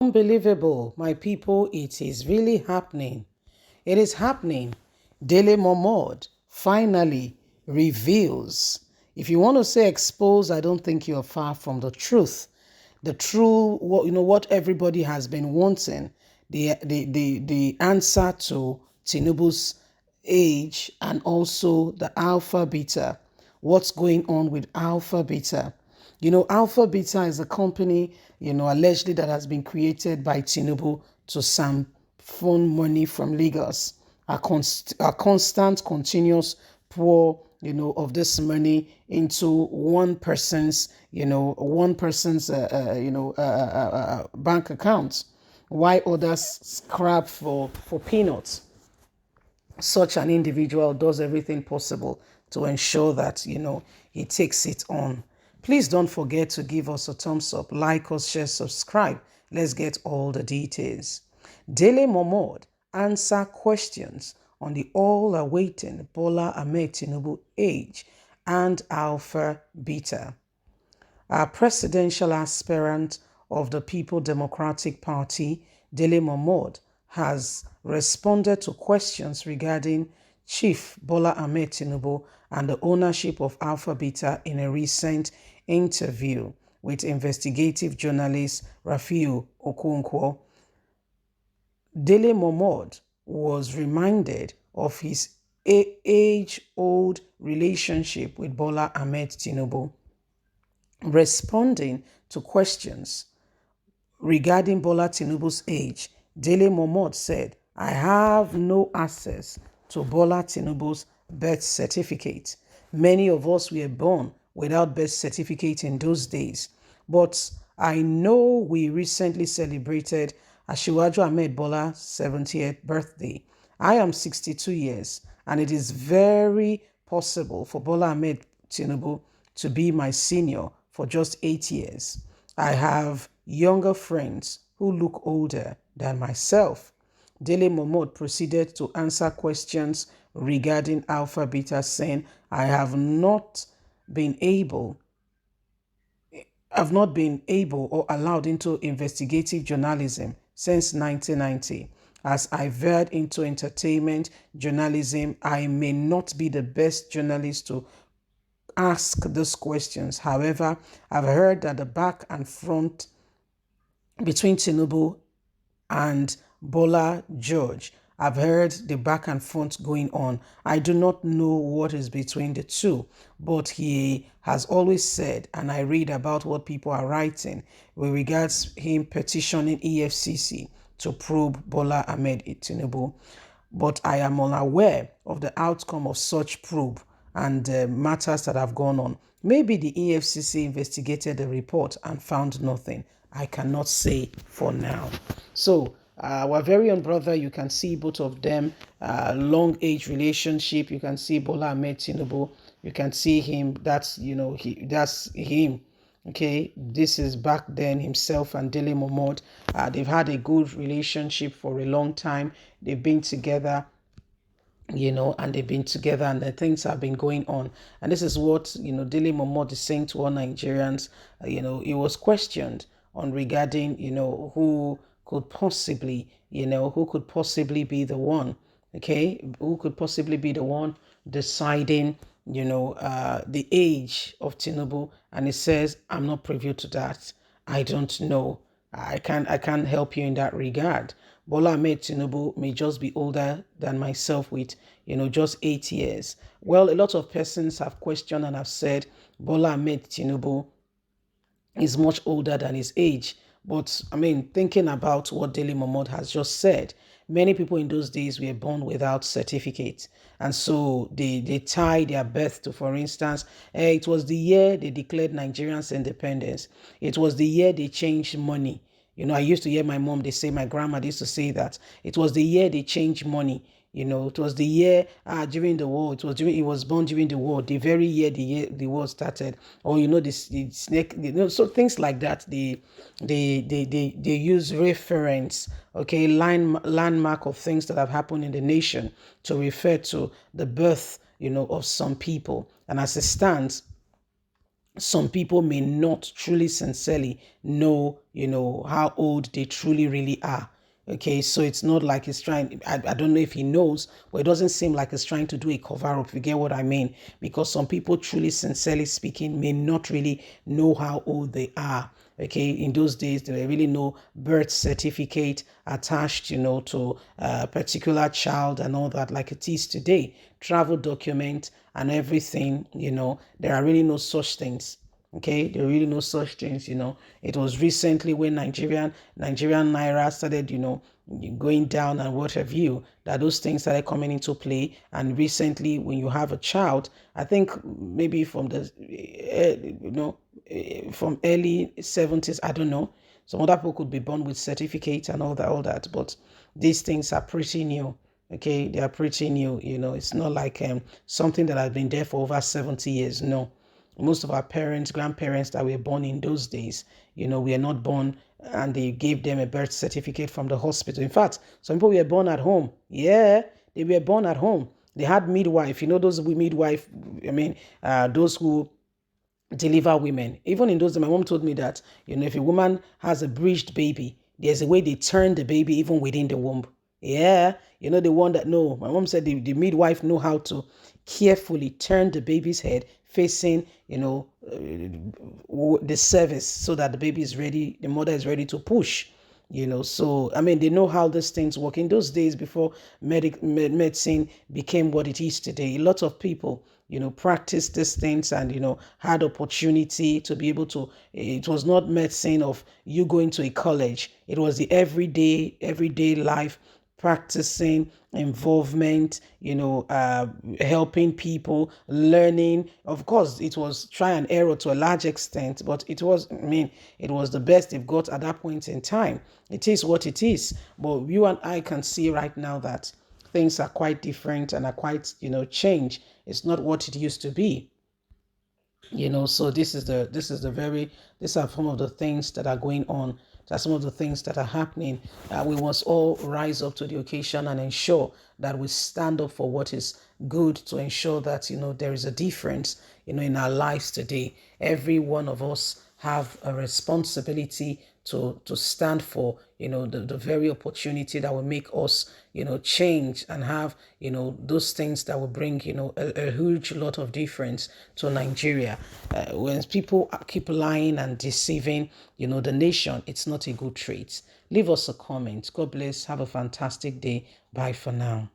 Unbelievable, my people, it is really happening. It is happening. Dele Momodu finally reveals. If you want to say expose, I don't think you're far from the truth. The true, what everybody has been wanting, the answer to Tinubu's age and also the alpha beta. What's going on with alpha beta? Alpha Beta is a company, allegedly that has been created by Tinubu to siphon money from Lagos. A constant, continuous pour, of this money into one person's bank account, while others scrap for peanuts. Such an individual does everything possible to ensure that, he takes it on. Please don't forget to give us a thumbs up, like us, share, subscribe. Let's get all the details. Dele Momodu answer questions on the all-awaiting Bola Ahmed Tinubu age and alpha beta. Our presidential aspirant of the People Democratic Party, Dele Momodu, has responded to questions regarding Chief Bola Ahmed Tinubu and the ownership of Alpha Beta in a recent interview with investigative journalist Rafiu Okonkwo. Dele Momodu was reminded of his age-old relationship with Bola Ahmed Tinubu. Responding to questions regarding Bola Tinubu's age, Dele Momodu said, I have no access to Bola Tinubu's birth certificate. Many of us were born without birth certificate in those days. But I know we recently celebrated Asiwaju Ahmed Bola's 70th birthday. I am 62 years, and it is very possible for Bola Ahmed Tinubu to be my senior for just 8 years. I have younger friends who look older than myself. Dele Momodu proceeded to answer questions regarding Alpha Beta, saying, I have not been able or allowed into investigative journalism since 1990. As I veered into entertainment journalism, I may not be the best journalist to ask these questions. However, I've heard that the back and front between Tinubu and Bola George, I've heard the back and front going on. I do not know what is between the two, but he has always said, and I read about what people are writing with regards him petitioning EFCC to probe Bola Ahmed Tinubu. But I am unaware of the outcome of such probe and matters that have gone on. Maybe the EFCC investigated the report and found nothing. I cannot say for now. So, our very own brother, you can see both of them, long age relationship. You can see Bola Ahmed Tinubu. You can see him. That's that's him. Okay, this is back then himself and Dele Momodu. They've had a good relationship for a long time. They've been together, and they've been together and the things have been going on. And this is what, Dele Momodu is saying to all Nigerians. It was questioned on regarding, who could possibly be the one, okay? Who could possibly be the one deciding, the age of Tinubu. And it says, I'm not privy to that. I don't know. I can't help you in that regard. Bola Ahmed Tinubu may just be older than myself with, just 8 years. Well, a lot of persons have questioned and have said Bola Ahmed Tinubu is much older than his age. But I mean, thinking about what Dele Momodu has just said, many people in those days were born without certificates. And so they tie their birth to, for instance, it was the year they declared Nigerians independence. It was the year they changed money. I used to hear my mom, my grandma used to say that it was the year they changed money. It was the year during the war. He was born during the war, the very year the war started. Or the snake. So things like that. They use reference, okay, landmark of things that have happened in the nation to refer to the birth, of some people. And as it stands, some people may not truly sincerely know, how old they truly really are. Okay, so it's not like he's trying, I don't know if he knows, but it doesn't seem like he's trying to do a cover up, if you get what I mean. Because some people, truly sincerely speaking, may not really know how old they are. Okay, in those days, there were really no birth certificate attached, to a particular child and all that, like it is today. Travel document and everything, there are really no such things. Okay, there are really no such things. It was recently when Nigerian naira started, going down and what have you, that those things started coming into play. And recently, when you have a child, I think maybe from the, from early 70s, I don't know. Some other people could be born with certificates and all that. But these things are pretty new. Okay, they are pretty new. It's not like something that has been there for over 70 years. No, most of our parents, grandparents that were born in those days, we are not born and they gave them a birth certificate from the hospital. In fact, some people were born at home. Yeah, they were born at home. They had midwife, those midwife, those who deliver women. Even in those days, my mom told me that, if a woman has a breached baby, there's a way they turn the baby even within the womb. Yeah, the one that, no, my mom said the midwife know how to carefully turn the baby's head facing, the cervix so that the baby is ready, the mother is ready to push. So they know how these things work. In those days, before medicine became what it is today, a lot of people practiced these things and had opportunity to be able to. It was not medicine of you going to a college. It was the everyday life, practicing, involvement, helping people, learning. Of course, it was try and error to a large extent, but it was, it was the best they've got at that point in time. It is what it is. But you and I can see right now that things are quite different and are quite, changed. It's not what it used to be. So these are some of the things that are going on. That's some of the things that are happening. We must all rise up to the occasion and ensure that we stand up for what is good, to ensure that there is a difference in our lives today. Every one of us have a responsibility to stand for the very opportunity that will make us change and have those things that will bring a huge lot of difference to Nigeria. When people keep lying and deceiving the nation, it's not a good trait. Leave us a comment. God bless. Have a fantastic day. Bye for now.